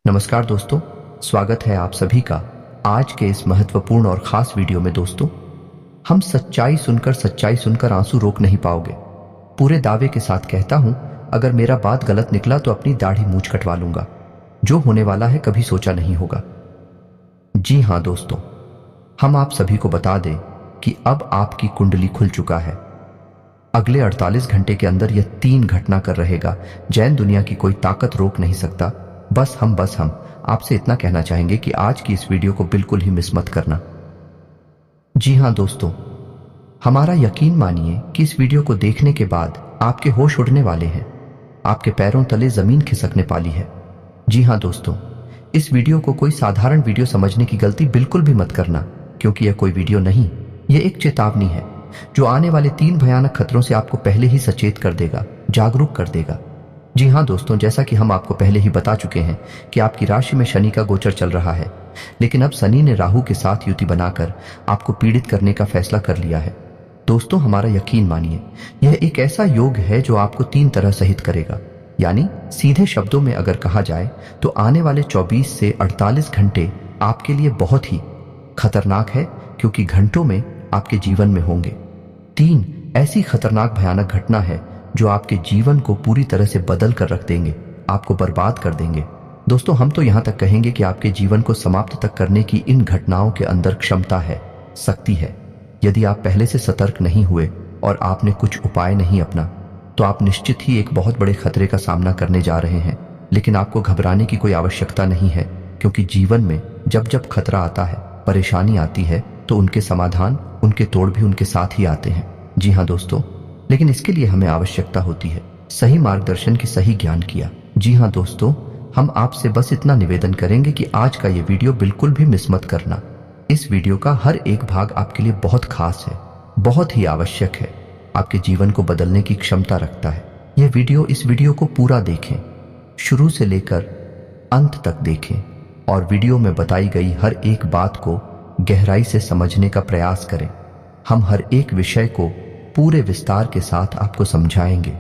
नमस्कार दोस्तों, स्वागत है आप सभी का आज के इस महत्वपूर्ण और खास वीडियो में। दोस्तों, हम सच्चाई सुनकर आंसू रोक नहीं पाओगे। पूरे दावे के साथ कहता हूं, अगर मेरा बात गलत निकला तो अपनी दाढ़ी मूंछ कटवा लूंगा। जो होने वाला है कभी सोचा नहीं होगा। जी हां दोस्तों, हम आप सभी को बता दें कि अब आपकी कुंडली खुल चुका है। अगले 48 घंटे के अंदर यह 3 घटना कर रहेगा। जैन दुनिया की कोई ताकत रोक नहीं सकता। बस हम आपसे इतना कहना चाहेंगे कि आज की इस वीडियो को बिल्कुल ही मिस मत करना। जी हां दोस्तों, हमारा यकीन मानिए कि इस वीडियो को देखने के बाद आपके होश उड़ने वाले हैं। आपके पैरों तले जमीन खिसकने वाली है। जी हां दोस्तों, इस वीडियो को कोई साधारण वीडियो समझने की गलती बिल्कुल भी मत करना, क्योंकि यह कोई वीडियो नहीं, यह एक चेतावनी है जो आने वाले 3 भयानक खतरों से आपको पहले ही सचेत कर देगा, जागरूक कर देगा। जी हां दोस्तों, जैसा कि हम आपको पहले ही बता चुके हैं कि आपकी राशि में शनि का गोचर चल रहा है, लेकिन अब शनि ने राहु के साथ युति बनाकर आपको पीड़ित करने का फैसला कर लिया है। दोस्तों, हमारा यकीन मानिए, यह एक ऐसा योग है जो आपको 3 तरह सहित करेगा। यानी सीधे शब्दों में अगर कहा जाए तो आने वाले 24 से 48 घंटे आपके लिए बहुत ही खतरनाक है, क्योंकि घंटों में आपके जीवन में होंगे 3 ऐसी खतरनाक भयानक घटना है जो आपके जीवन को पूरी तरह से बदल कर रख देंगे, आपको बर्बाद कर देंगे। दोस्तों, हम तो यहां तक कहेंगे कि आपके जीवन को समाप्त तक करने की इन घटनाओं के अंदर क्षमता है, शक्ति है। यदि आप पहले से सतर्क नहीं हुए और आपने कुछ उपाय नहीं अपना, तो आप निश्चित ही एक बहुत बड़े खतरे का सामना करने जा रहे हैं। लेकिन आपको घबराने की कोई आवश्यकता नहीं है, क्योंकि जीवन में जब जब खतरा आता है, परेशानी आती है, तो उनके समाधान, उनके तोड़ भी उनके साथ ही आते हैं। जी हाँ दोस्तों, लेकिन इसके लिए हमें आवश्यकता होती है सही मार्गदर्शन की, सही ज्ञान किया। जी हाँ दोस्तों, हम आपसे बस इतना निवेदन करेंगे कि आज का ये वीडियो बिल्कुल भी मिस मत करना। इस वीडियो का हर एक भाग आपके लिए बहुत खास है, बहुत ही आवश्यक है, आपके जीवन को बदलने की क्षमता रखता है। इस वीडियो को पूरा देखें, शुरू से लेकर अंत तक देखें और वीडियो में बताई गई हर एक बात को गहराई से समझने का प्रयास करें। हम हर एक विषय को पूरे विस्तार के साथ आपको समझाएंगे,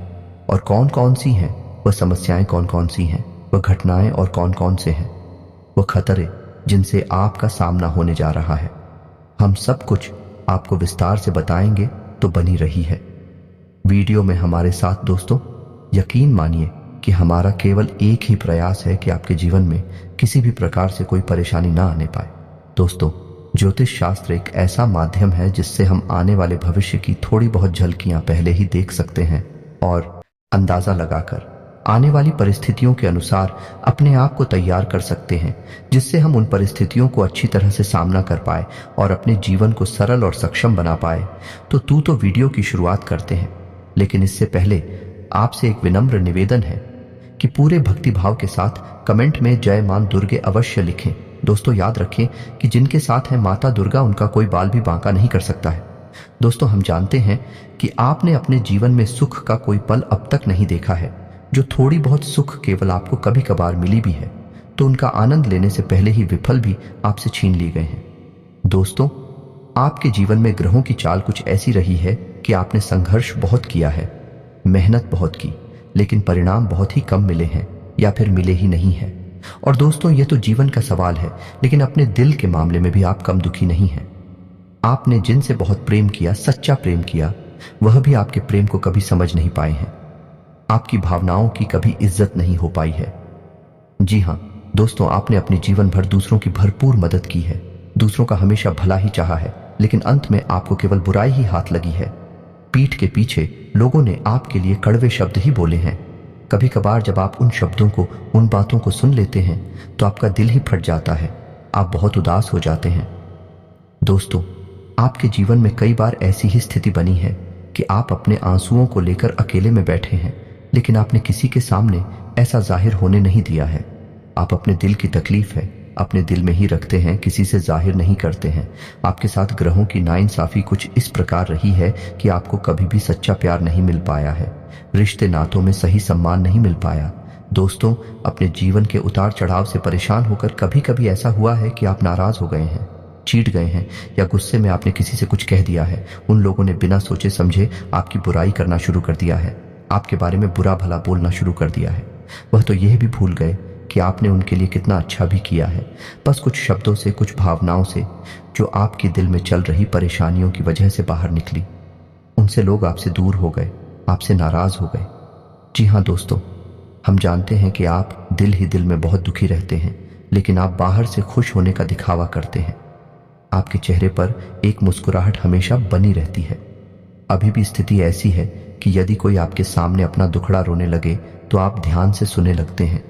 और कौन कौन सी हैं वह समस्याएं, कौन कौन सी हैं वह घटनाएं, और कौन कौन से हैं वह खतरे जिनसे आपका सामना होने जा रहा है। हम सब कुछ आपको विस्तार से बताएंगे, तो बनी रही है वीडियो में हमारे साथ। दोस्तों, यकीन मानिए कि हमारा केवल एक ही प्रयास है कि आपके जीवन में किसी भी प्रकार से कोई परेशानी ना आने पाए। दोस्तों, ज्योतिष शास्त्र एक ऐसा माध्यम है जिससे हम आने वाले भविष्य की थोड़ी बहुत झलकियां पहले ही देख सकते हैं और अंदाजा लगाकर आने वाली परिस्थितियों के अनुसार अपने आप को तैयार कर सकते हैं, जिससे हम उन परिस्थितियों को अच्छी तरह से सामना कर पाए और अपने जीवन को सरल और सक्षम बना पाए। तो वीडियो की शुरुआत करते हैं, लेकिन इससे पहले आपसे एक विनम्र निवेदन है कि पूरे भक्तिभाव के साथ कमेंट में जय मां दुर्गे अवश्य लिखें। दोस्तों, याद रखें कि जिनके साथ है माता दुर्गा, उनका कोई बाल भी बांका नहीं कर सकता है। दोस्तों, हम जानते हैं कि आपने अपने जीवन में सुख का कोई पल अब तक नहीं देखा है। जो थोड़ी बहुत सुख केवल आपको कभी कभार मिली भी है, तो उनका आनंद लेने से पहले ही विफल भी आपसे छीन लिए गए हैं। दोस्तों, आपके जीवन में ग्रहों की चाल कुछ ऐसी रही है कि आपने संघर्ष बहुत किया है, मेहनत बहुत की, लेकिन परिणाम बहुत ही कम मिले हैं या फिर मिले ही नहीं है। और दोस्तों, यह तो जीवन का सवाल है, लेकिन अपने दिल के मामले में भी आप कम दुखी नहीं हैं। आपने जिनसे बहुत प्रेम किया, सच्चा प्रेम किया, वह भी आपके प्रेम को कभी समझ नहीं पाए हैं। आपकी भावनाओं की कभी इज्जत नहीं हो पाई है। जी हां दोस्तों, आपने अपने जीवन भर दूसरों की भरपूर मदद की है, दूसरों का हमेशा भला ही चाहा है, लेकिन अंत में आपको केवल बुराई ही हाथ लगी है। पीठ के पीछे लोगों ने आपके लिए कड़वे शब्द ही बोले हैं। कभी कभार जब आप उन शब्दों को, उन बातों को सुन लेते हैं, तो आपका दिल ही फट जाता है, आप बहुत उदास हो जाते हैं। दोस्तों, आपके जीवन में कई बार ऐसी ही स्थिति बनी है कि आप अपने आंसुओं को लेकर अकेले में बैठे हैं, लेकिन आपने किसी के सामने ऐसा जाहिर होने नहीं दिया है। आप अपने दिल की तकलीफ है अपने दिल में ही रखते हैं, किसी से जाहिर नहीं करते हैं। आपके साथ ग्रहों की नाइंसाफी कुछ इस प्रकार रही है कि आपको कभी भी सच्चा प्यार नहीं मिल पाया है, रिश्ते नातों में सही सम्मान नहीं मिल पाया। दोस्तों, अपने जीवन के उतार चढ़ाव से परेशान होकर कभी कभी ऐसा हुआ है कि आप नाराज हो गए हैं, चीट गए हैं, या गुस्से में आपने किसी से कुछ कह दिया है। उन लोगों ने बिना सोचे समझे आपकी बुराई करना शुरू कर दिया है, आपके बारे में बुरा भला बोलना शुरू कर दिया है। वह तो यह भी भूल गए कि आपने उनके लिए कितना अच्छा भी किया है। बस कुछ शब्दों से, कुछ भावनाओं से जो आपके दिल में चल रही परेशानियों की वजह से बाहर निकली, उनसे लोग आपसे दूर हो गए, आपसे नाराज हो गए। जी हाँ दोस्तों, हम जानते हैं कि आप दिल ही दिल में बहुत दुखी रहते हैं, लेकिन आप बाहर से खुश होने का दिखावा करते हैं। आपके चेहरे पर एक मुस्कुराहट हमेशा बनी रहती है। अभी भी स्थिति ऐसी है कि यदि कोई आपके सामने अपना दुखड़ा रोने लगे तो आप ध्यान से सुनने लगते हैं।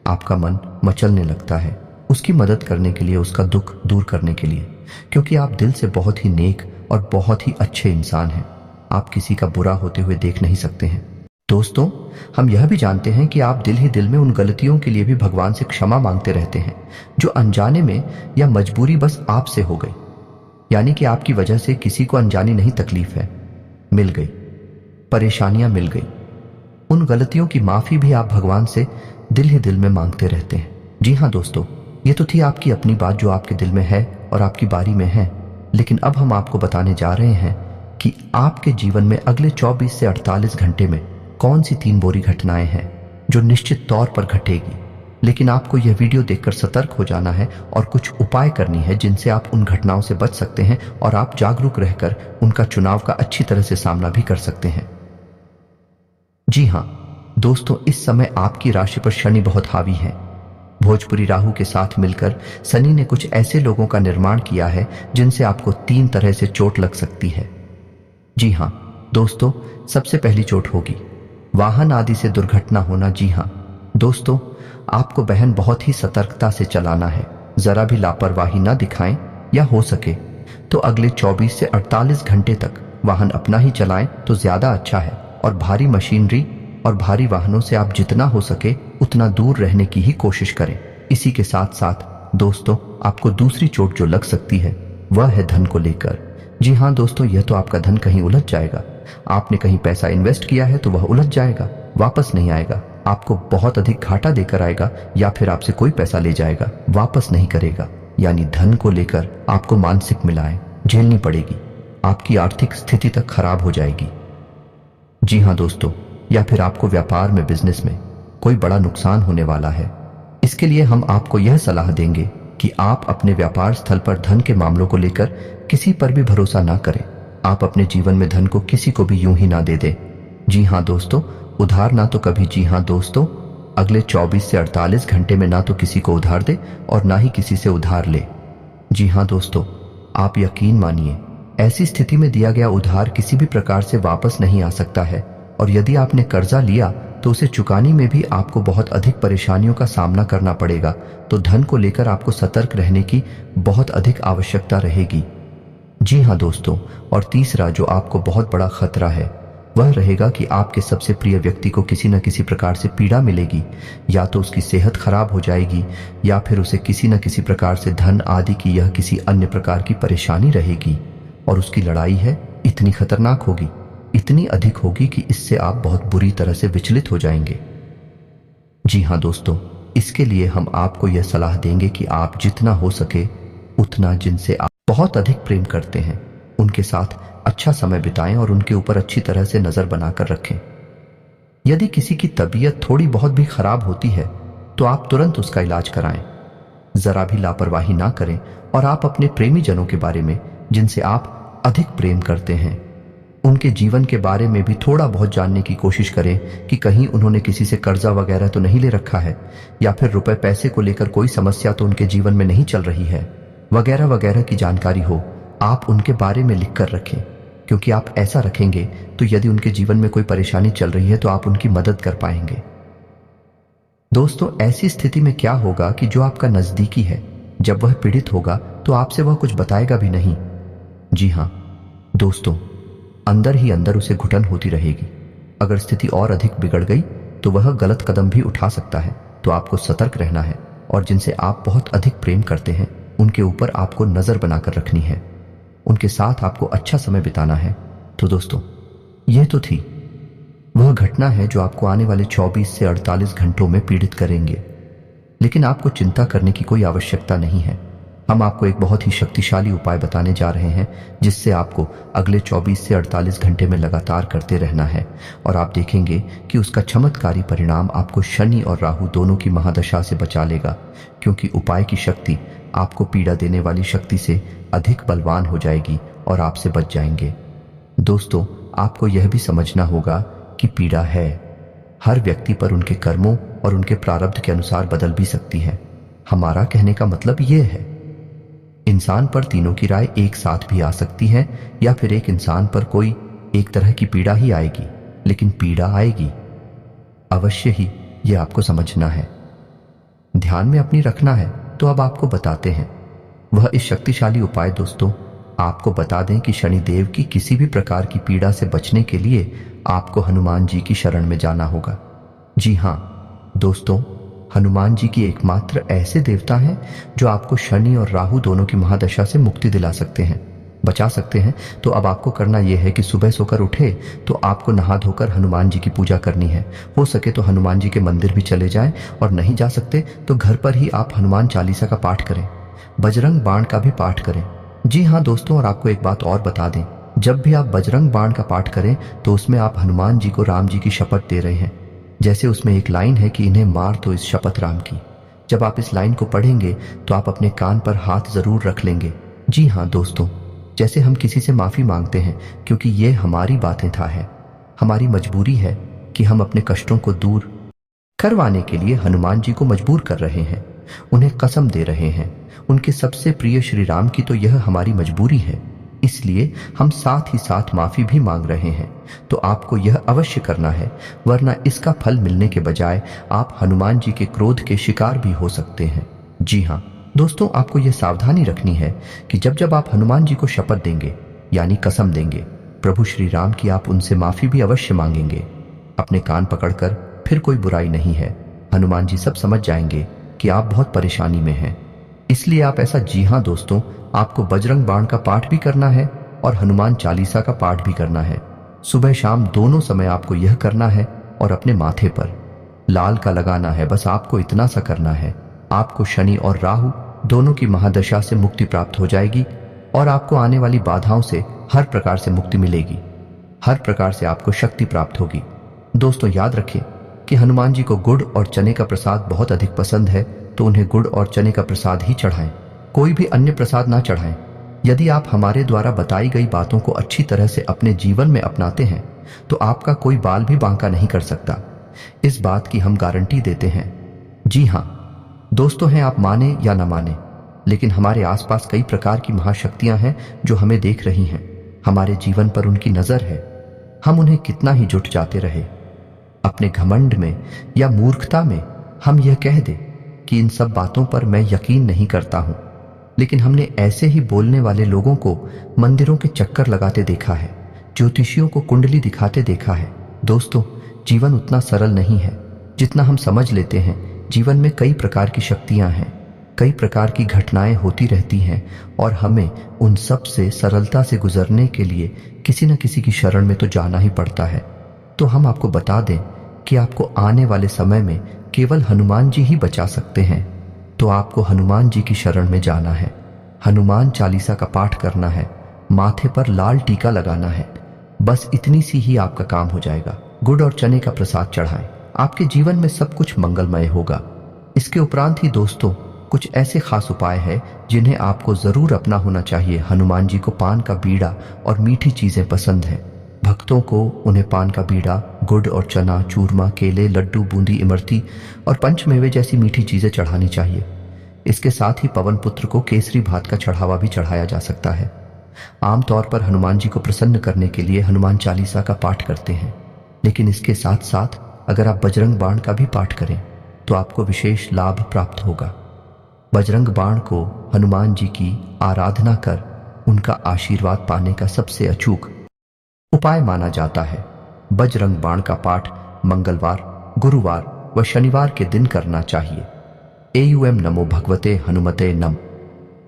आपका मन मचलने लगता है उसकी मदद करने के लिए, उसका दुख दूर करने के लिए, क्योंकि आप दिल से बहुत ही नेक और बहुत ही अच्छे इंसान हैं। आप किसी का बुरा होते हुए देख नहीं सकते हैं। दोस्तों, हम यह भी जानते हैं कि आप दिल ही दिल में उन गलतियों के लिए भी भगवान से क्षमा मांगते रहते हैं जो अनजाने में या मजबूरी बस आपसे हो गई। यानी कि आपकी वजह से किसी को अनजानी नहीं तकलीफ है, मिल गई, परेशानियां मिल गई। उन गलतियों की माफी भी आप भगवान से दिल ही दिल में मांगते रहते हैं। जी हाँ दोस्तों, ये तो थी आपकी अपनी बात जो आपके दिल में है और आपकी बारी में है। लेकिन अब हम आपको बताने जा रहे हैं कि आपके जीवन में अगले 24 से 48 घंटे में कौन सी 3 बुरी घटनाएं हैं जो निश्चित तौर पर घटेगी। लेकिन आपको यह वीडियो देखकर सतर्क हो जाना है और कुछ उपाय करनी है जिनसे आप उन घटनाओं से बच सकते हैं और आप जागरूक रहकर उनका चुनाव का अच्छी तरह से सामना भी कर सकते हैं। जी हाँ दोस्तों, इस समय आपकी राशि पर शनि बहुत हावी है। भोजपुरी राहु के साथ मिलकर शनि ने कुछ ऐसे लोगों का निर्माण किया है जिनसे आपको 3 तरह से चोट लग सकती है। जी हाँ दोस्तों, सबसे पहली चोट होगी वाहन आदि से दुर्घटना होना। जी हाँ दोस्तों, आपको बहन बहुत ही सतर्कता से चलाना है, जरा भी लापरवाही ना दिखाएं, या हो सके तो अगले 24 से 48 घंटे तक वाहन अपना ही चलाएं तो ज्यादा अच्छा है। और भारी मशीनरी और भारी वाहनों से आप जितना हो सके उतना दूर रहने की ही कोशिश करें। इसी के साथ साथ दोस्तों, आपको दूसरी चोट जो लग सकती है वह है धन को लेकर। जी हाँ दोस्तों, यह तो आपका धन कहीं उलझ जाएगा। आपने कहीं पैसा इन्वेस्ट किया है तो वह उलझ जाएगा, वापस नहीं आएगा, आपको बहुत अधिक घाटा देकर आएगा, या फिर आपसे कोई पैसा ले जाएगा, वापस नहीं करेगा। यानी धन को लेकर आपको मानसिक मिलाएं झेलनी पड़ेगी, आपकी आर्थिक स्थिति तक खराब हो जाएगी। जी हाँ दोस्तों, या फिर आपको व्यापार में, बिजनेस में कोई बड़ा नुकसान होने वाला है। इसके लिए हम आपको यह सलाह देंगे कि आप अपने व्यापार स्थल पर धन के मामलों को लेकर किसी पर भी भरोसा ना करें। आप अपने जीवन में धन को किसी को भी यूं ही ना दे दें। जी हाँ दोस्तों, उधार ना तो कभी। जी हाँ दोस्तों, अगले 24 से 48 घंटे में ना तो किसी को उधार दे और ना ही किसी से उधार ले। जी हाँ दोस्तों, आप यकीन मानिए, ऐसी स्थिति में दिया गया उधार किसी भी प्रकार से वापस नहीं आ सकता है, और यदि आपने कर्जा लिया तो उसे चुकाने में भी आपको बहुत अधिक परेशानियों का सामना करना पड़ेगा। तो धन को लेकर आपको सतर्क रहने की बहुत अधिक आवश्यकता रहेगी। जी हाँ दोस्तों, और तीसरा जो आपको बहुत बड़ा खतरा है वह रहेगा कि आपके सबसे प्रिय व्यक्ति को किसी न किसी प्रकार से पीड़ा मिलेगी। या तो उसकी सेहत खराब हो जाएगी, या फिर उसे किसी न किसी प्रकार से धन आदि की यह किसी अन्य प्रकार की परेशानी रहेगी। और उसकी लड़ाई है इतनी खतरनाक होगी, इतनी अधिक होगी कि इससे आप बहुत बुरी तरह से विचलित हो जाएंगे। जी हाँ दोस्तों, इसके लिए हम आपको यह सलाह देंगे कि आप जितना हो सके उतना जिनसे आप बहुत अधिक प्रेम करते हैं उनके साथ अच्छा समय बिताएं और उनके ऊपर अच्छी तरह से नजर बनाकर रखें। यदि किसी की तबीयत थोड़ी बहुत भी खराब होती है तो आप तुरंत उसका इलाज कराएं, जरा भी लापरवाही ना करें। और आप अपने प्रेमी जनों के बारे में, जिनसे आप अधिक प्रेम करते हैं, उनके जीवन के बारे में भी थोड़ा बहुत जानने की कोशिश करें कि कहीं उन्होंने किसी से कर्जा वगैरह तो नहीं ले रखा है, या फिर रुपए पैसे को लेकर कोई समस्या तो उनके जीवन में नहीं चल रही है, वगैरह वगैरह की जानकारी हो आप उनके बारे में लिख कर रखें। क्योंकि आप ऐसा रखेंगे तो यदि उनके जीवन में कोई परेशानी चल रही है तो आप उनकी मदद कर पाएंगे। दोस्तों, ऐसी स्थिति में क्या होगा कि जो आपका नजदीकी है, जब वह पीड़ित होगा तो आपसे वह कुछ बताएगा भी नहीं। जी हाँ दोस्तों, अंदर ही अंदर उसे घुटन होती रहेगी। अगर स्थिति और अधिक बिगड़ गई तो वह गलत कदम भी उठा सकता है। तो आपको सतर्क रहना है, और जिनसे आप बहुत अधिक प्रेम करते हैं उनके ऊपर आपको नजर बनाकर रखनी है, उनके साथ आपको अच्छा समय बिताना है। तो दोस्तों, यह तो थी वह घटना है जो आपको आने वाले 24 से 48 घंटों में पीड़ित करेंगे। लेकिन आपको चिंता करने की कोई आवश्यकता नहीं है। हम आपको एक बहुत ही शक्तिशाली उपाय बताने जा रहे हैं जिससे आपको अगले 24 से 48 घंटे में लगातार करते रहना है और आप देखेंगे कि उसका चमत्कारी परिणाम आपको शनि और राहु दोनों की महादशा से बचा लेगा, क्योंकि उपाय की शक्ति आपको पीड़ा देने वाली शक्ति से अधिक बलवान हो जाएगी और आपसे बच जाएंगे। दोस्तों, आपको यह भी समझना होगा कि पीड़ा है हर व्यक्ति पर उनके कर्मों और उनके प्रारब्ध के अनुसार बदल भी सकती है। हमारा कहने का मतलब यह है, इंसान पर तीनों की राय एक साथ भी आ सकती है या फिर एक इंसान पर कोई एक तरह की पीड़ा ही आएगी, लेकिन पीड़ा आएगी अवश्य ही, यह आपको समझना है, ध्यान में अपनी रखना है। तो अब आपको बताते हैं वह इस शक्तिशाली उपाय। दोस्तों, आपको बता दें कि शनिदेव की किसी भी प्रकार की पीड़ा से बचने के लिए आपको हनुमान जी की शरण में जाना होगा। जी हाँ दोस्तों, हनुमान जी की एकमात्र ऐसे देवता हैं जो आपको शनि और राहु दोनों की महादशा से मुक्ति दिला सकते हैं, बचा सकते हैं। तो अब आपको करना यह है कि सुबह सोकर उठे तो आपको नहा धोकर हनुमान जी की पूजा करनी है। हो सके तो हनुमान जी के मंदिर भी चले जाएं, और नहीं जा सकते तो घर पर ही आप हनुमान चालीसा का पाठ करें, बजरंग बाण का भी पाठ करें। जी हाँ दोस्तों, और आपको एक बात और बता दें, जब भी आप बजरंग बाण का पाठ करें तो उसमें आप हनुमान जी को राम जी की शपथ दे रहे हैं। जैसे उसमें एक लाइन है कि इन्हें मार दो इस शपथ राम की। जब आप इस लाइन को पढ़ेंगे तो आप अपने कान पर हाथ जरूर रख लेंगे। जी हाँ दोस्तों, जैसे हम किसी से माफी मांगते हैं, क्योंकि ये हमारी बातें था है, हमारी मजबूरी है कि हम अपने कष्टों को दूर करवाने के लिए हनुमान जी को मजबूर कर रहे हैं, उन्हें कसम दे रहे हैं। उनके सबसे प्रिय श्री राम की तो यह हमारी मजबूरी है, इसलिए हम साथ ही साथ माफी भी मांग रहे हैं। तो आपको यह अवश्य करना है, वरना इसका फल मिलने के बजाय आप हनुमान जी के क्रोध के शिकार भी हो सकते हैं। जी हाँ दोस्तों, आपको यह सावधानी रखनी है कि जब जब आप हनुमान जी को शपथ देंगे यानी कसम देंगे प्रभु श्री राम की, आप उनसे माफी भी अवश्य मांगेंगे। अपने कान पकड़कर, फिर कोई बुराई नहीं है, हनुमान जी सब समझ जाएंगे कि आप बहुत परेशानी में हैं, इसलिए आप ऐसा। जी हाँ दोस्तों, आपको बजरंग बाण का पाठ भी करना है और हनुमान चालीसा का पाठ भी करना है। सुबह शाम दोनों समय आपको यह करना है और अपने माथे पर लाल का लगाना है। बस आपको इतना सा करना है, आपको शनि और राहु दोनों की महादशा से मुक्ति प्राप्त हो जाएगी और आपको आने वाली बाधाओं से हर प्रकार से मुक्ति मिलेगी, हर प्रकार से आपको शक्ति प्राप्त होगी। दोस्तों, याद रखें कि हनुमान जी को गुड़ और चने का प्रसाद बहुत अधिक पसंद है, तो उन्हें गुड़ और चने का प्रसाद ही चढ़ाएं, कोई भी अन्य प्रसाद ना चढ़ाएं। यदि आप हमारे द्वारा बताई गई बातों को अच्छी तरह से अपने जीवन में अपनाते हैं तो आपका कोई बाल भी बांका नहीं कर सकता, इस बात की हम गारंटी देते हैं। जी हाँ दोस्तों, हैं आप माने या ना माने, लेकिन हमारे आसपास कई प्रकार की महाशक्तियां हैं जो हमें देख रही हैं, हमारे जीवन पर उनकी नजर है। हम उन्हें कितना ही जुट जाते रहे, अपने घमंड में या मूर्खता में हम यह कह दें कि इन सब बातों पर मैं यकीन नहीं करता हूं, लेकिन हमने ऐसे ही बोलने वाले लोगों को मंदिरों के चक्कर लगाते देखा है, ज्योतिषियों को कुंडली दिखाते देखा है। दोस्तों, जीवन उतना सरल नहीं है जितना हम समझ लेते हैं। जीवन में कई प्रकार की शक्तियां हैं, कई प्रकार की घटनाएं होती रहती हैं और हमें उन सब से सरलता से गुजरने के लिए किसी न किसी की शरण में तो जाना ही पड़ता है। तो हम आपको बता दें कि आपको आने वाले समय में केवल हनुमान जी ही बचा सकते हैं। तो आपको हनुमान जी की शरण में जाना है, हनुमान चालीसा का पाठ करना है, माथे पर लाल टीका लगाना है, बस इतनी सी ही आपका काम हो जाएगा। गुड़ और चने का प्रसाद चढ़ाएं, आपके जीवन में सब कुछ मंगलमय होगा। इसके उपरांत ही दोस्तों, कुछ ऐसे खास उपाय हैं जिन्हें आपको जरूर अपना होना चाहिए। हनुमान जी को पान का बीड़ा और मीठी चीजें पसंद हैं। भक्तों को उन्हें पान का बीड़ा, गुड़ और चना, चूरमा, केले, लड्डू, बूंदी, इमरती और पंचमेवे जैसी मीठी चीजें चढ़ानी चाहिए। इसके साथ ही पवन पुत्र को केसरी भात का चढ़ावा भी चढ़ाया जा सकता है। आमतौर पर हनुमान जी को प्रसन्न करने के लिए हनुमान चालीसा का पाठ करते हैं, लेकिन इसके साथ साथ अगर आप बजरंग बाण का भी पाठ करें तो आपको विशेष लाभ प्राप्त होगा। बजरंग बाण को हनुमान जी की आराधना कर उनका आशीर्वाद पाने का सबसे अचूक उपाय माना जाता है। बजरंग बाण का पाठ मंगलवार, गुरुवार व शनिवार के दिन करना चाहिए। एयूएम नमो भगवते हनुमते नम।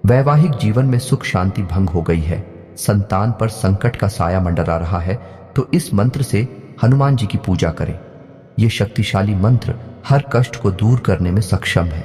वैवाहिक जीवन में सुख शांति भंग हो गई है, संतान पर संकट का साया मंडरा रहा है, तो इस मंत्र से हनुमान जी की पूजा करें। यह शक्तिशाली मंत्र हर कष्ट को दूर करने में सक्षम है।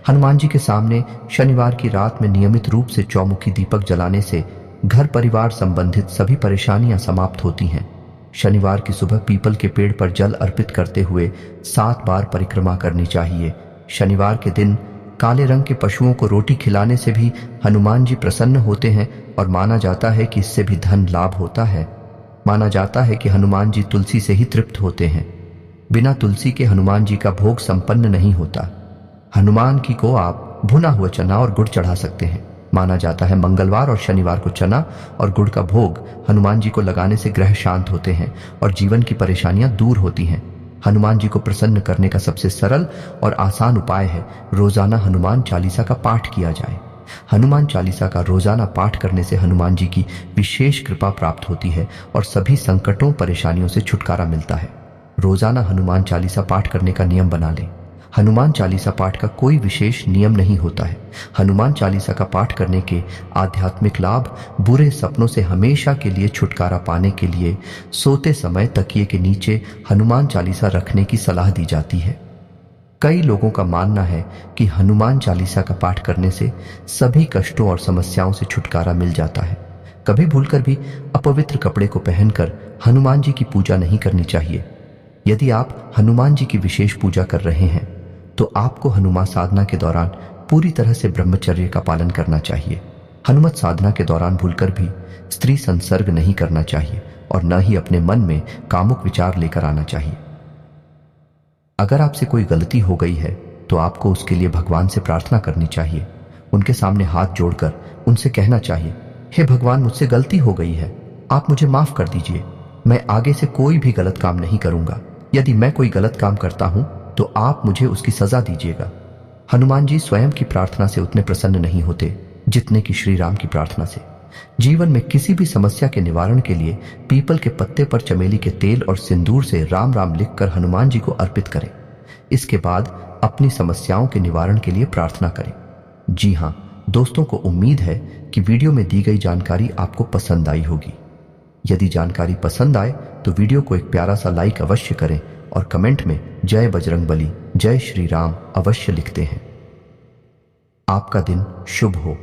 हनुमान जी के सामने शनिवार की रात में नियमित रूप से चौमुखी दीपक जलाने से घर परिवार संबंधित सभी परेशानियां समाप्त होती हैं। शनिवार की सुबह पीपल के पेड़ पर जल अर्पित करते हुए 7 बार परिक्रमा करनी चाहिए। शनिवार के दिन काले रंग के पशुओं को रोटी खिलाने से भी हनुमान जी प्रसन्न होते हैं और माना जाता है कि इससे भी धन लाभ होता है। माना जाता है कि हनुमान जी तुलसी से ही तृप्त होते हैं। बिना तुलसी के हनुमान जी का भोग संपन्न नहीं होता। हनुमान जी को आप भुना हुआ चना और गुड़ चढ़ा सकते हैं। माना जाता है मंगलवार और शनिवार को चना और गुड़ का भोग हनुमान जी को लगाने से ग्रह शांत होते हैं और जीवन की परेशानियां दूर होती हैं। हनुमान जी को प्रसन्न करने का सबसे सरल और आसान उपाय है रोजाना हनुमान चालीसा का पाठ किया जाए। हनुमान चालीसा का रोजाना पाठ करने से हनुमान जी की विशेष कृपा प्राप्त होती है और सभी संकटों परेशानियों से छुटकारा मिलता है। रोजाना हनुमान चालीसा पाठ करने का नियम बना लें। हनुमान चालीसा पाठ का कोई विशेष नियम नहीं होता है। हनुमान चालीसा का पाठ करने के आध्यात्मिक लाभ बुरे सपनों से हमेशा के लिए छुटकारा पाने के लिए सोते समय तकिए के नीचे हनुमान चालीसा रखने की सलाह दी जाती है। कई लोगों का मानना है कि हनुमान चालीसा का पाठ करने से सभी कष्टों और समस्याओं से छुटकारा मिल जाता है। कभी भूलकर भी अपवित्र कपड़े को पहनकर हनुमान जी की पूजा नहीं करनी चाहिए। यदि आप हनुमान जी की विशेष पूजा कर रहे हैं तो आपको हनुमान साधना के दौरान पूरी तरह से ब्रह्मचर्य का पालन करना चाहिए। हनुमत साधना के दौरान भूलकर भी स्त्री संसर्ग नहीं करना चाहिए और न ही अपने मन में कामुक विचार लेकर आना चाहिए। अगर आपसे कोई गलती हो गई है तो आपको उसके लिए भगवान से प्रार्थना करनी चाहिए। उनके सामने हाथ जोड़कर उनसे कहना चाहिए, हे भगवान, मुझसे गलती हो गई है, आप मुझे माफ कर दीजिए। मैं आगे से कोई भी गलत काम नहीं करूंगा। यदि मैं कोई गलत काम करता हूं तो आप मुझे उसकी सजा दीजिएगा। हनुमान जी स्वयं की प्रार्थना से उतने प्रसन्न नहीं होते जितने कि श्री राम की प्रार्थना से। जीवन में किसी भी समस्या के निवारण के लिए पीपल के पत्ते पर चमेली के तेल और सिंदूर से राम राम लिखकर हनुमान जी को अर्पित करें। इसके बाद अपनी समस्याओं के निवारण के लिए प्रार्थना करें। जी हाँ दोस्तों, को उम्मीद है कि वीडियो में दी गई जानकारी आपको पसंद आई होगी। यदि जानकारी पसंद आए तो वीडियो को एक प्यारा सा लाइक अवश्य करें और कमेंट में जय बजरंगबली, जय श्री राम अवश्य लिखते हैं। आपका दिन शुभ हो।